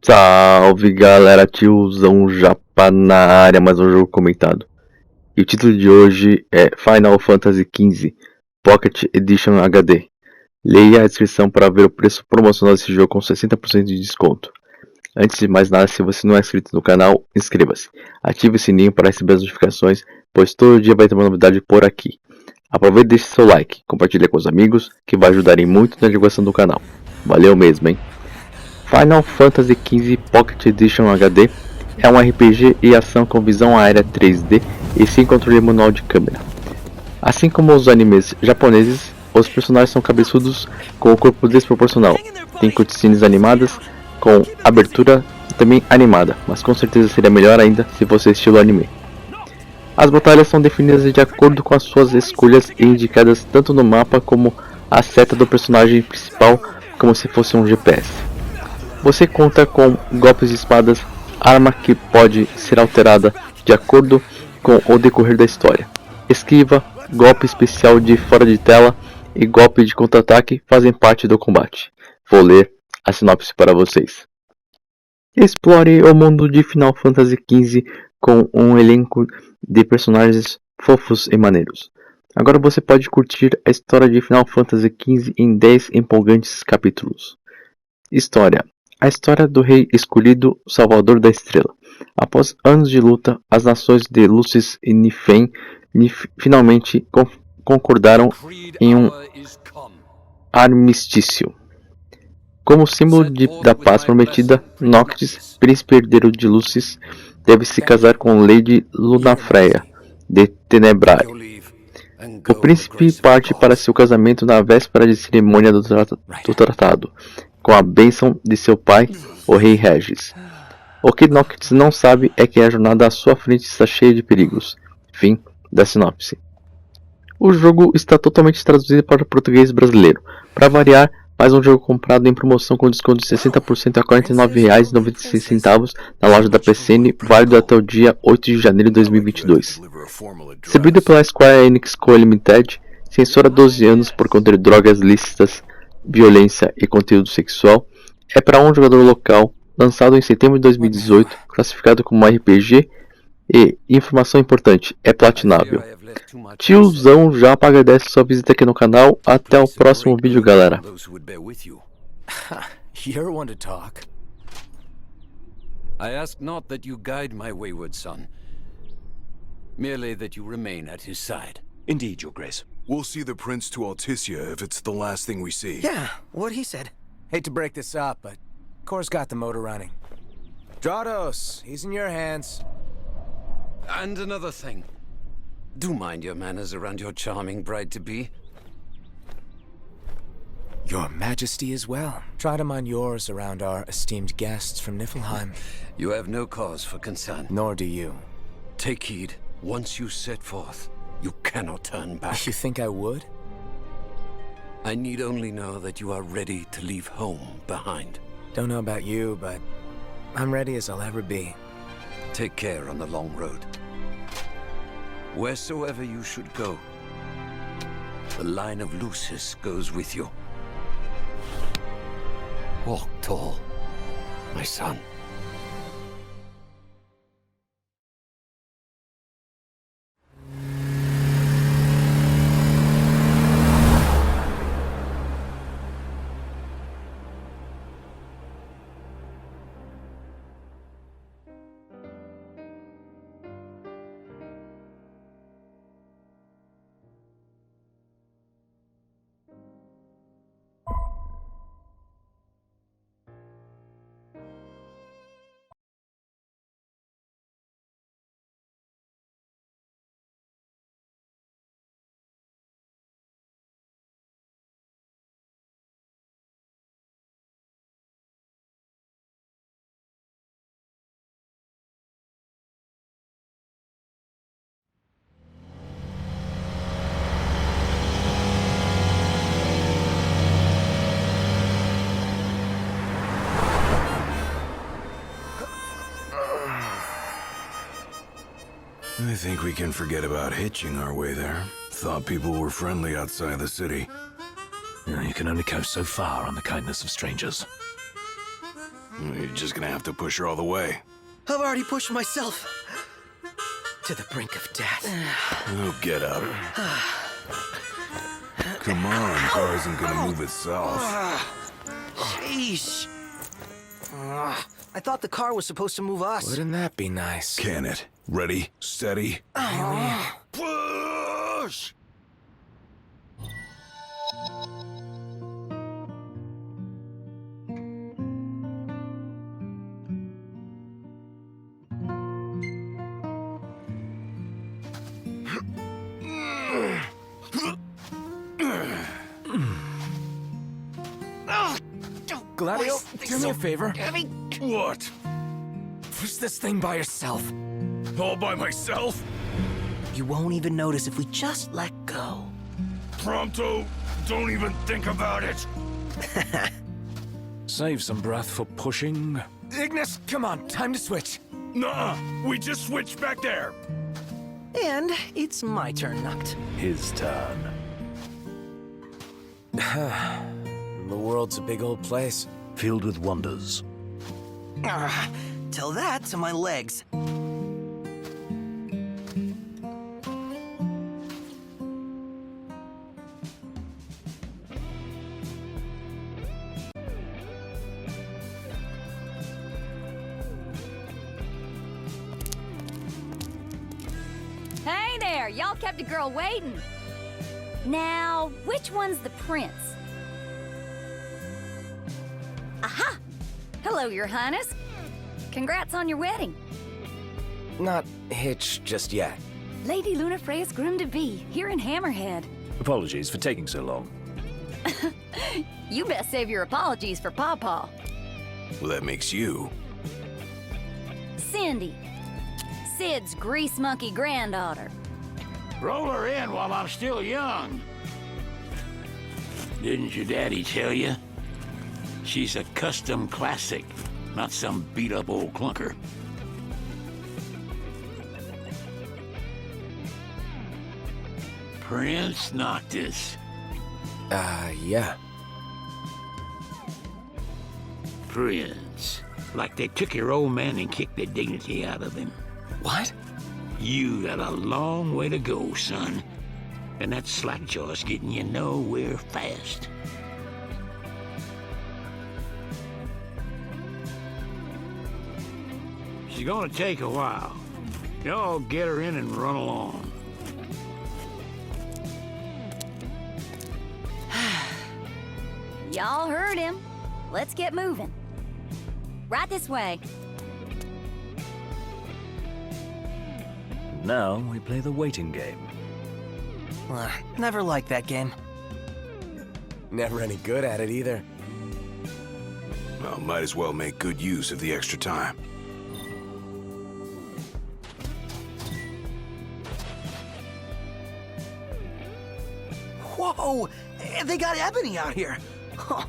Salve galera, Tiozão Japa na área, mais um jogo comentado. E o título de hoje é Final Fantasy XV Pocket Edition HD. Leia a descrição para ver o preço promocional desse jogo com 60% de desconto. Antes de mais nada, se você não é inscrito no canal, inscreva-se. Ative o sininho para receber as notificações, pois todo dia vai ter uma novidade por aqui. Aproveite e deixe seu like, compartilhe com os amigos, que vai ajudar muito na divulgação do canal. Valeu mesmo, hein? Final Fantasy XV Pocket Edition HD é um RPG e ação com visão aérea 3D e sem controle manual de câmera. Assim como os animes japoneses, os personagens são cabeçudos com o corpo desproporcional. Tem cutscenes animadas com abertura também animada, mas com certeza seria melhor ainda se fosse estilo anime. As batalhas são definidas de acordo com as suas escolhas e indicadas tanto no mapa como a seta do personagem principal, como se fosse um GPS. Você conta com golpes de espadas, arma que pode ser alterada de acordo com o decorrer da história. Esquiva, golpe especial de fora de tela e golpe de contra-ataque fazem parte do combate. Vou ler a sinopse para vocês. Explore o mundo de Final Fantasy XV com um elenco de personagens fofos e maneiros. Agora você pode curtir a história de Final Fantasy XV em 10 empolgantes capítulos. História. A história do rei escolhido, salvador da estrela. Após anos de luta, as nações de Lucis e Niflheim finalmente concordaram em um armistício. Como símbolo da paz prometida, Noctis, príncipe herdeiro de Lucis, deve se casar com Lady Lunafreya de Tenebrae. O príncipe parte para seu casamento na véspera de cerimônia do tratado, com a bênção de seu pai, o rei Regis. O que Noctis não sabe é que a jornada à sua frente está cheia de perigos. Fim da sinopse. O jogo está totalmente traduzido para o português brasileiro. Para variar, mais um jogo comprado em promoção com desconto de 60% a R$ 49,96 na loja da PCN, válido até o dia 8 de janeiro de 2022. Distribuído pela Square Enix Co. Limited, censura 12 anos por conter drogas lícitas, violência e conteúdo sexual, é para um jogador local, lançado em setembro de 2018, classificado como RPG e, informação importante, é platinável. Tiozão Japa agradece sua visita aqui no canal, até o próximo vídeo galera. You're one to talk. I ask not that you guide my wayward son, merely that you remain at his side. Indeed, Your Grace. We'll see the prince to Alticia if it's the last thing we see. Yeah, what he said. Hate to break this up, but Kor's got the motor running. Drados, he's in your hands. And another thing. Do mind your manners around your charming bride-to-be. Your Majesty as well. Try to mind yours around our esteemed guests from Niflheim. You have no cause for concern. Nor do you. Take heed. Once you set forth, you cannot turn back. You think I would? I need only know that you are ready to leave home behind. Don't know about you, but I'm ready as I'll ever be. Take care on the long road. Wheresoever you should go, the line of Lucis goes with you. Walk tall, my son. I think we can forget about hitching our way there. Thought people were friendly outside the city. You can only go so far on the kindness of strangers. You're just gonna have to push her all the way. I've already pushed myself to the brink of death. Oh, get up. Come on, car isn't gonna move itself. Sheesh. I thought the car was supposed to move us. Wouldn't that be nice? Can it? Ready, steady. Push! Gladio, do me a favor. What? Push this thing by yourself. All by myself? You won't even notice if we just let go. Prompto, don't even think about it. Save some breath for pushing. Ignis, come on, time to switch. Nuh-uh, we just switched back there. And it's my turn, Noct. His turn. The world's a big old place. Filled with wonders. Tell that to my legs. Hey there, y'all kept a girl waiting. Now, which one's the prince? Aha! Hello, Your Highness. Congrats on your wedding. Not hitched just yet. Lady Lunafreya's groom-to-be, here in Hammerhead. Apologies for taking so long. You best save your apologies for Pawpaw. Well, that makes you. Cindy, Sid's grease monkey granddaughter. Roll her in while I'm still young. Didn't your daddy tell you? She's a custom classic, not some beat-up old clunker. Prince Noctis. Yeah. Prince. Like they took your old man and kicked the dignity out of him. What? You got a long way to go, son. And that slackjaw's getting you nowhere fast. She's gonna take a while. Y'all get her in and run along. Y'all heard him. Let's get moving. Right this way. Now we play the waiting game. Never liked that game. Never any good at it either. Well, might as well make good use of the extra time. Whoa! They got Ebony out here. Oh,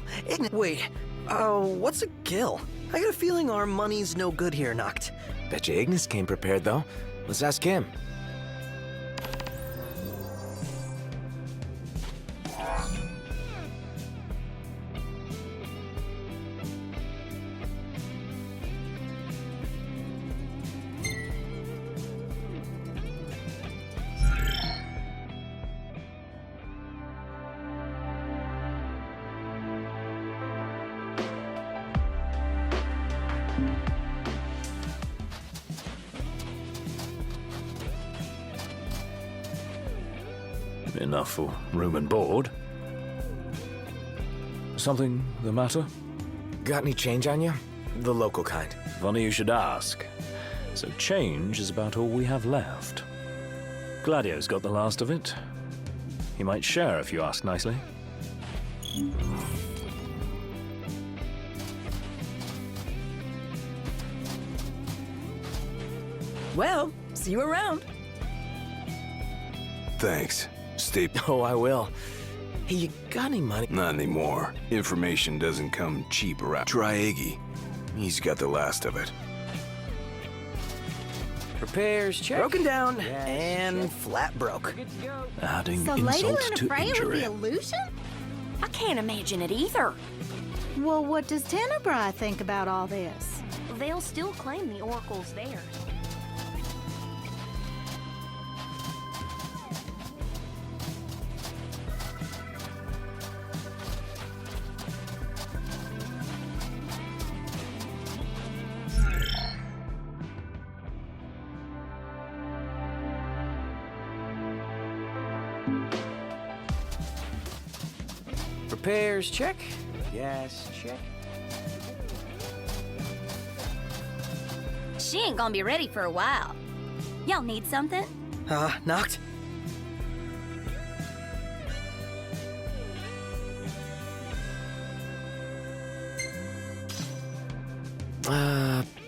wait, what's a gill? I got a feeling our money's no good here, Noct. Bet you Ignis came prepared, though. Let's ask him. Enough for room and board. Something the matter? Got any change on you? The local kind. Funny you should ask. So change is about all we have left. Gladio's got the last of it. He might share if you ask nicely. Well, see you around. Thanks. Stay... Oh, I will. Hey, you got any money? Not anymore. Information doesn't come cheap around. Try Iggy. He's got the last of it. Repairs check. Broken down and flat broke. Adding So Lady insult to Lunafreya with injury. the illusion? I can't imagine it either. Well, what does Tenebrae think about all this? They'll still claim the oracle's theirs. Repairs, check. Gas, check. She ain't gonna be ready for a while. Y'all need something? Knocked?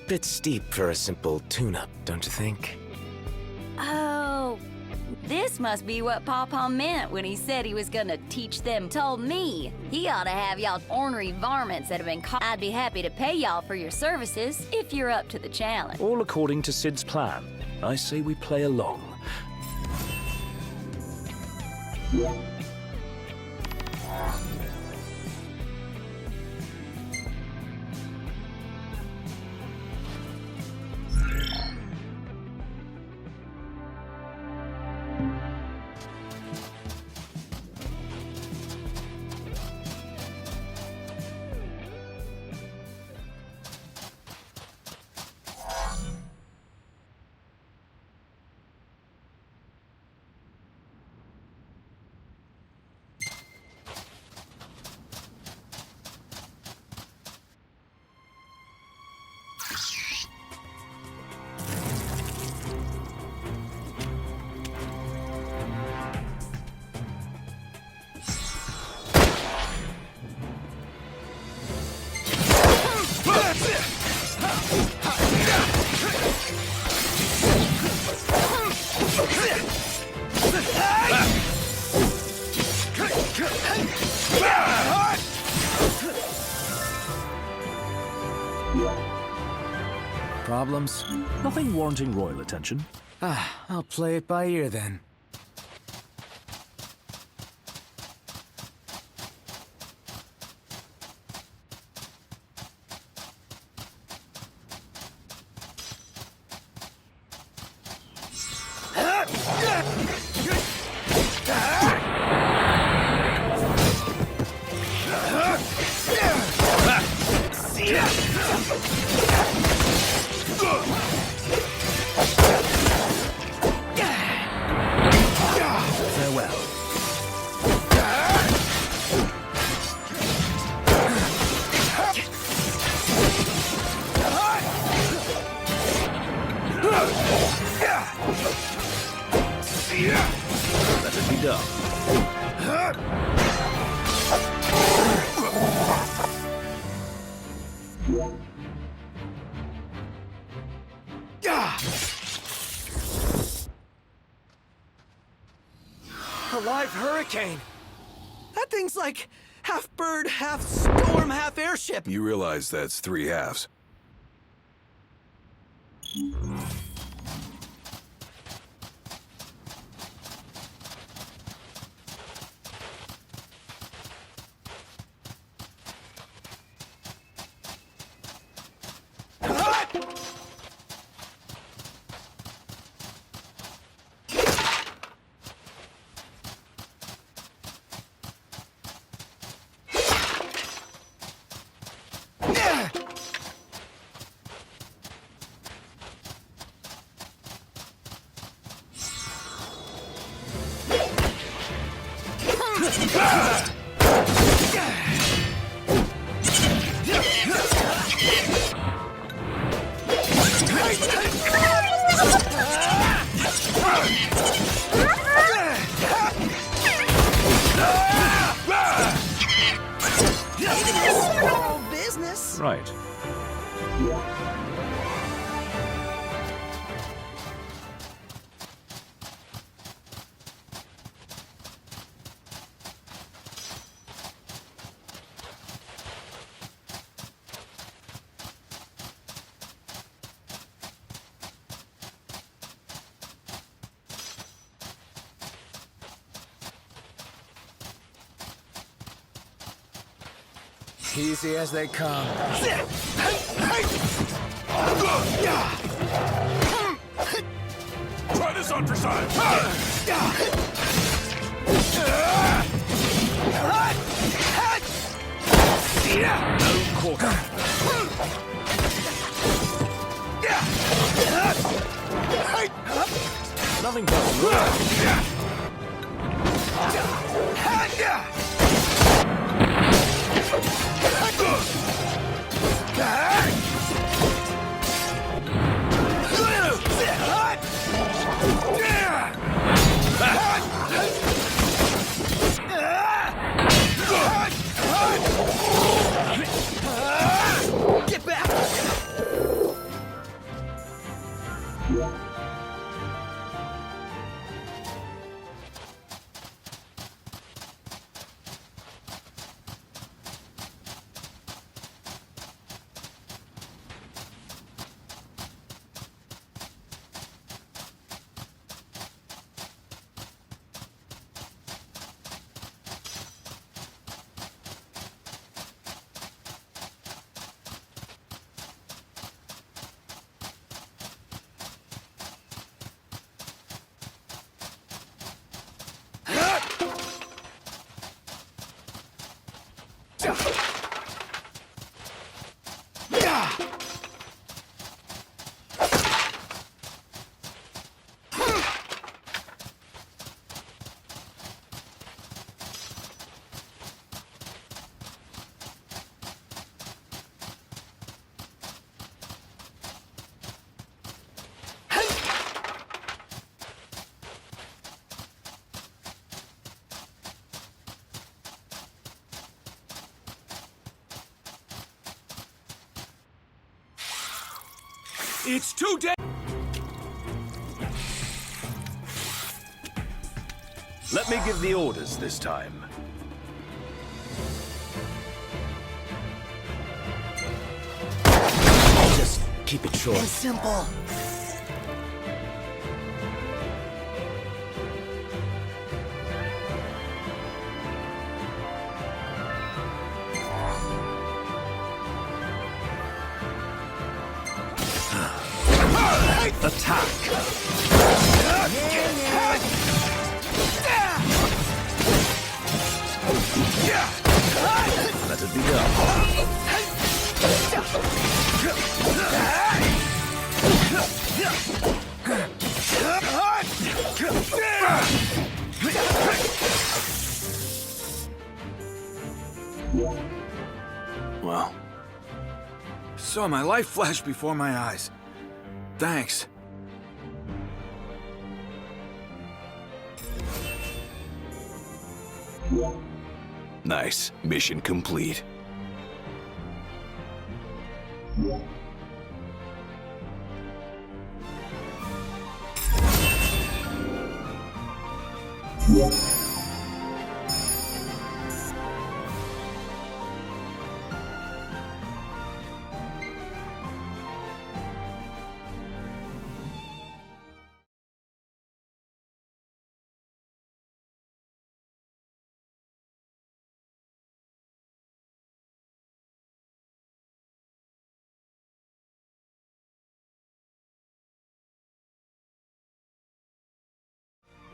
Bit steep for a simple tune-up, don't you think? Oh, this must be what Pawpaw meant when he said he was gonna teach them. Told me he ought to have y'all ornery varmints that have been caught. I'd be happy to pay y'all for your services if you're up to the challenge. All according to Sid's plan. I say we play along. Problems? Nothing warranting royal attention. I'll play it by ear then. Let it be done. A live hurricane! That thing's like half bird, half storm, half airship! You realize that's 3 halves. Business. Right. Easy as they come. Try this on for size. No quarter. Nothing but Get back! It's too damn. Let me give the orders this time. Just keep it short. And simple. Attack! Let it be Well, saw my life flash before my eyes. Thanks. Nice. Mission complete.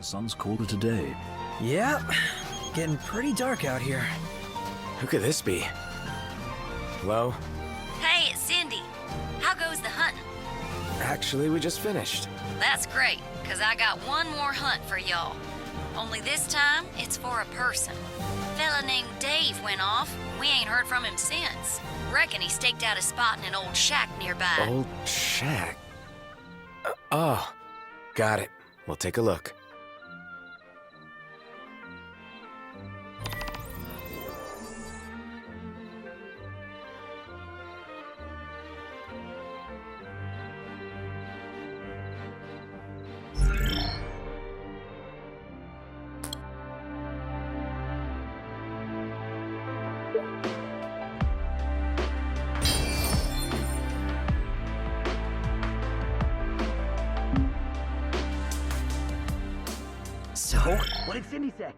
The sun's called it a day. Yep. Getting pretty dark out here. Who could this be? Hello? Hey, it's Cindy. How goes the hunting? Actually, we just finished. That's great, because I got one more hunt for y'all. Only this time, it's for a person. Fella named Dave went off. We ain't heard from him since. Reckon he staked out a spot in an old shack nearby. Old shack. Oh, got it. We'll take a look. So, what did Cindy say?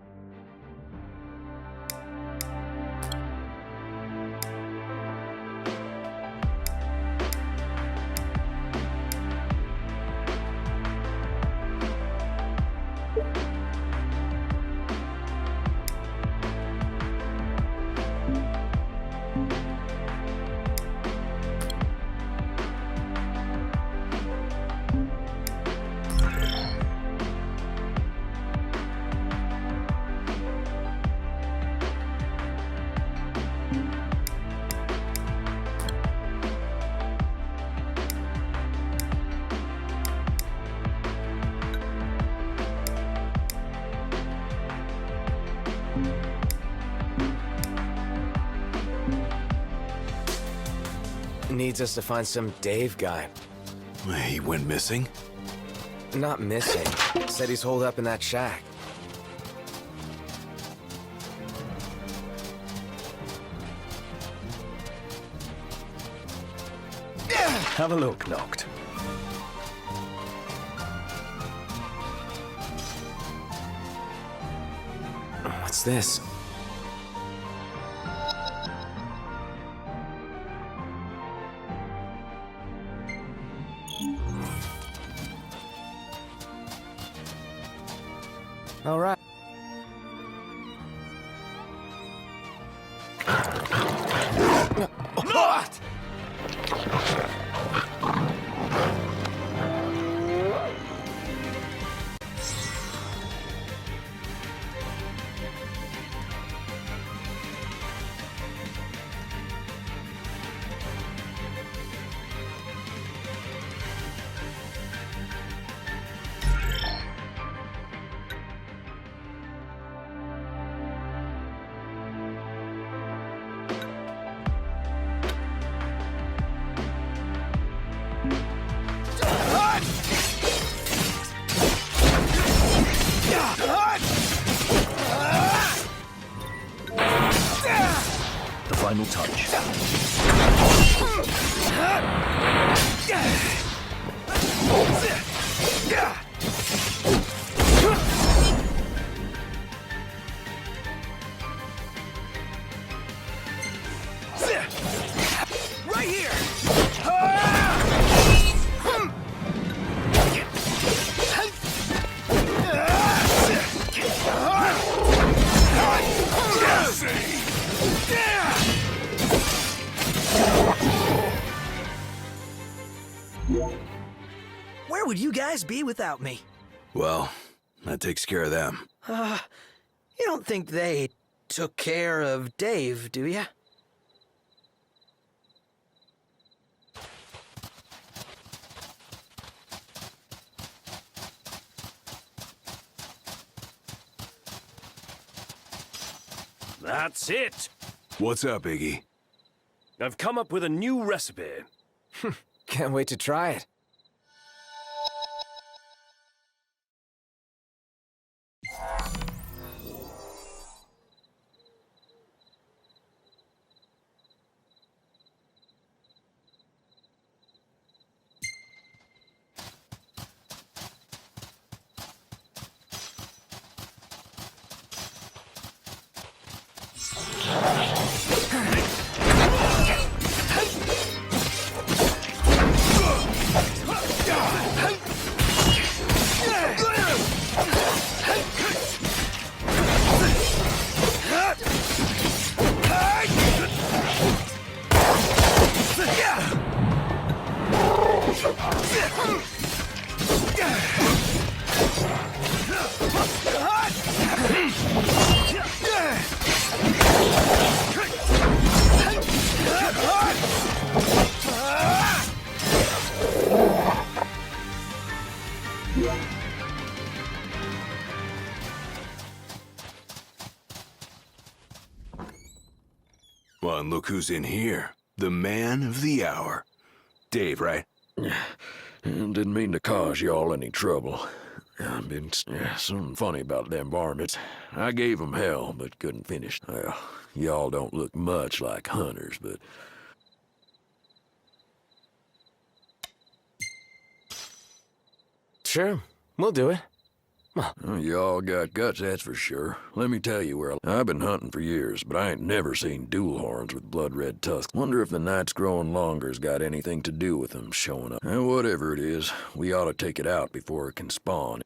Needs us to find some Dave guy. He went missing? Not missing. Said he's holed up in that shack. Have a look, Noct. What's this? All right. What? The final touch. Right here! Where would you guys be without me? Well, that takes care of them. You don't think they took care of Dave, do ya? That's it! What's up, Iggy? I've come up with a new recipe. Can't wait to try it. Well, and look who's in here. The man of the hour. Dave, right? Didn't mean to cause y'all any trouble. I've been something funny about them varmints. I gave 'em hell, but couldn't finish. Well, y'all don't look much like hunters, but... Sure, we'll do it. Y'all got guts, that's for sure. Let me tell you where I've been hunting for years, but I ain't never seen dual horns with blood-red tusks. Wonder if the night's growing longer's got anything to do with them showing up. And whatever it is, we ought to take it out before it can spawn.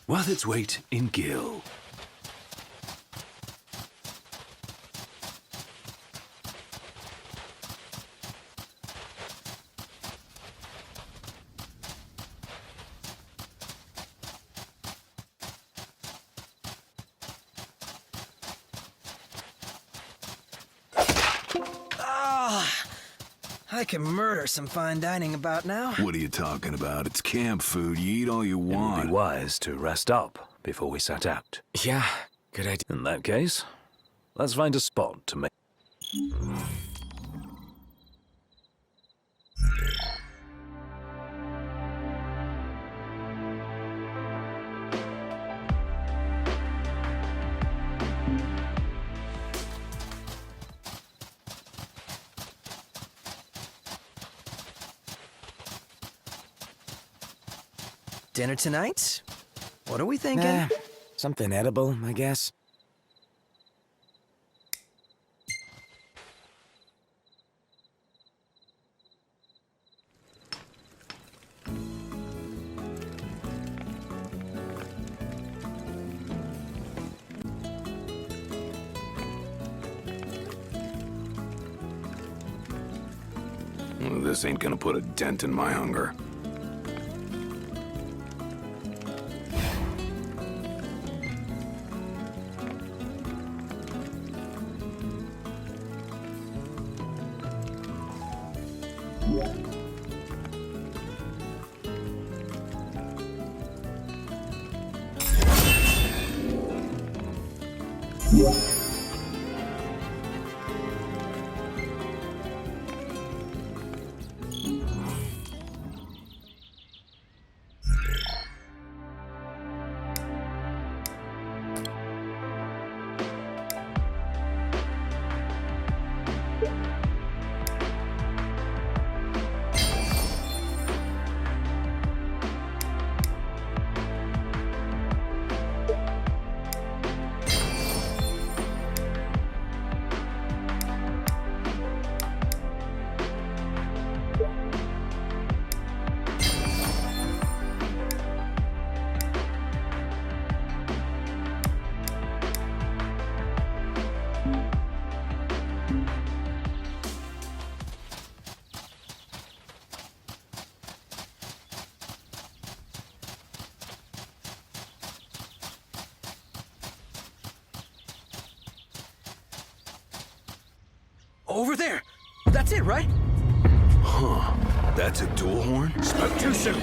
Worth its weight in gil. I can murder some fine dining about now. What are you talking about? It's camp food. You eat all you It would want. be wise to rest up before we set out. Yeah, good idea. In that case, let's find a spot to make... Dinner tonight? What are we thinking? Something edible, I guess. This ain't gonna put a dent in my hunger. Over there! That's it, right? Huh. That's a dual horn? Spoke too soon!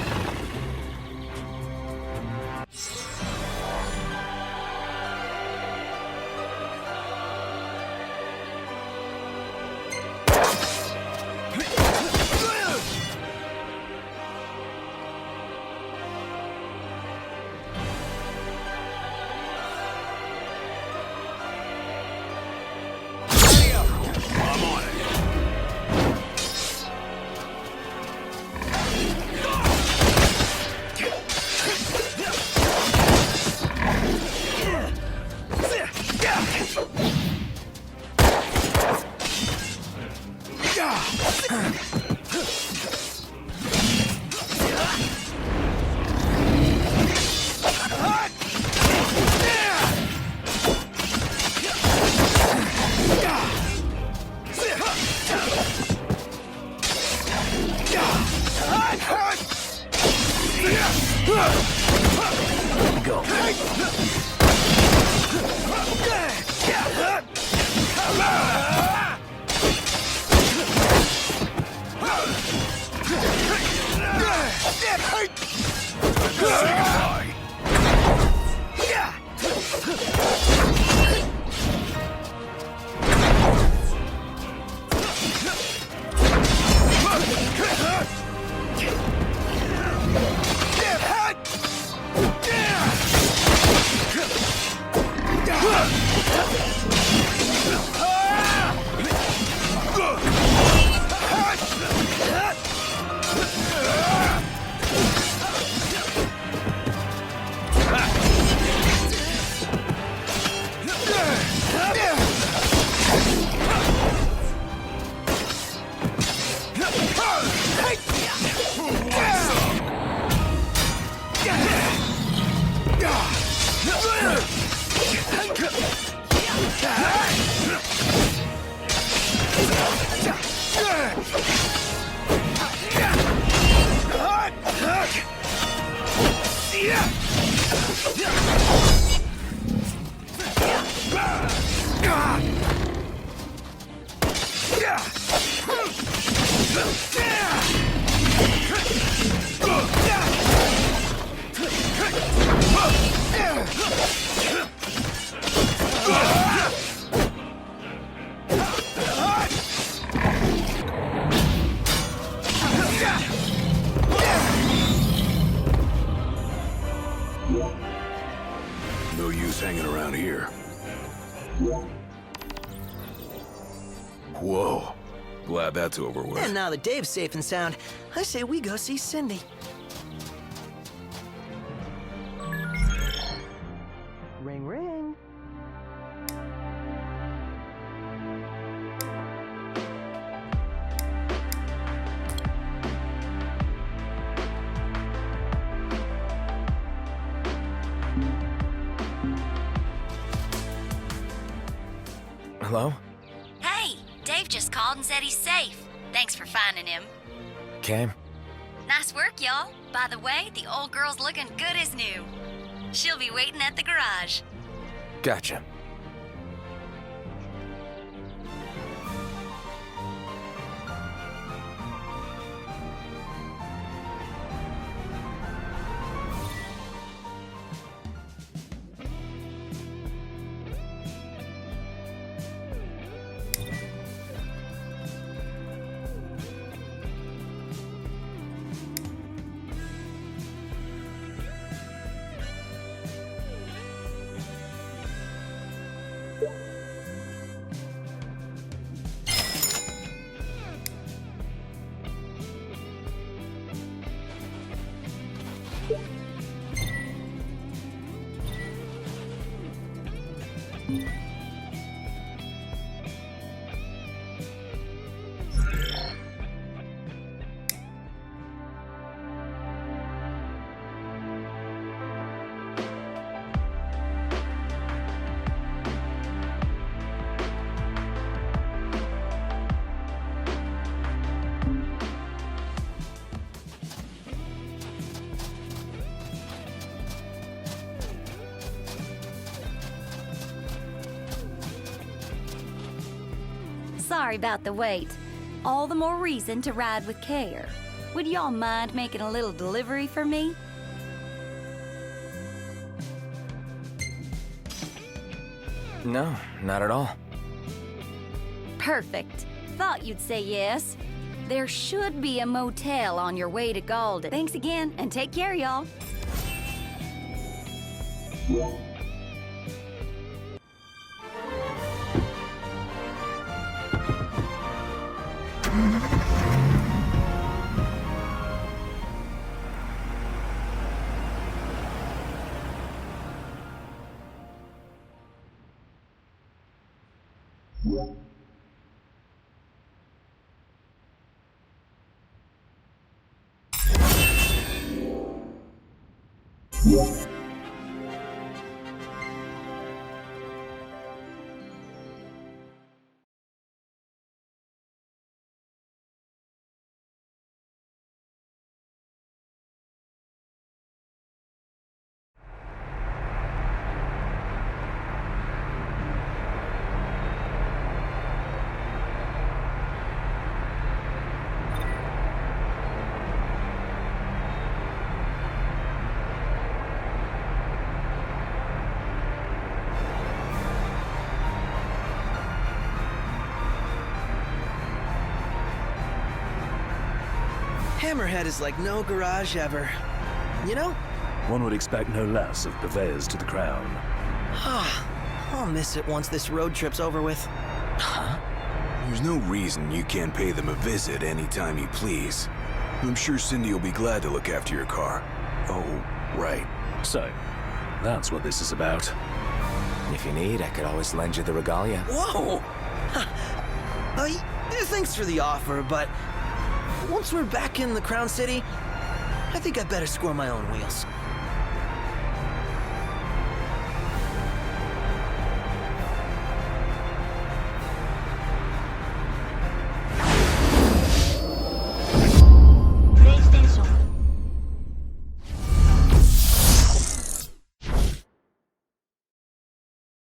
No use hanging around here. Whoa. Glad that's over with. And now that Dave's safe and sound, I say we go see Cindy. Ring, ring. Hello? Hey, Dave just called and said he's safe. Thanks for finding him. Okay. Nice work, y'all. By the way, the old girl's looking good as new. She'll be waiting at the garage. Gotcha. Sorry about the wait. All the more reason to ride with care. Would y'all mind making a little delivery for me? No, not at all. Perfect. Thought you'd say yes. There should be a motel on your way to Galden. Thanks again, and take care, y'all. Hammerhead is like no garage ever. You know? One would expect no less of purveyors to the crown. I'll miss it once this road trip's over with. Huh? There's no reason you can't pay them a visit anytime you please. I'm sure Cindy will be glad to look after your car. Oh, right. So, that's what this is about. If you need, I could always lend you the regalia. Whoa! Thanks for the offer, but once we're back in the Crown City, I think I'd better score my own wheels.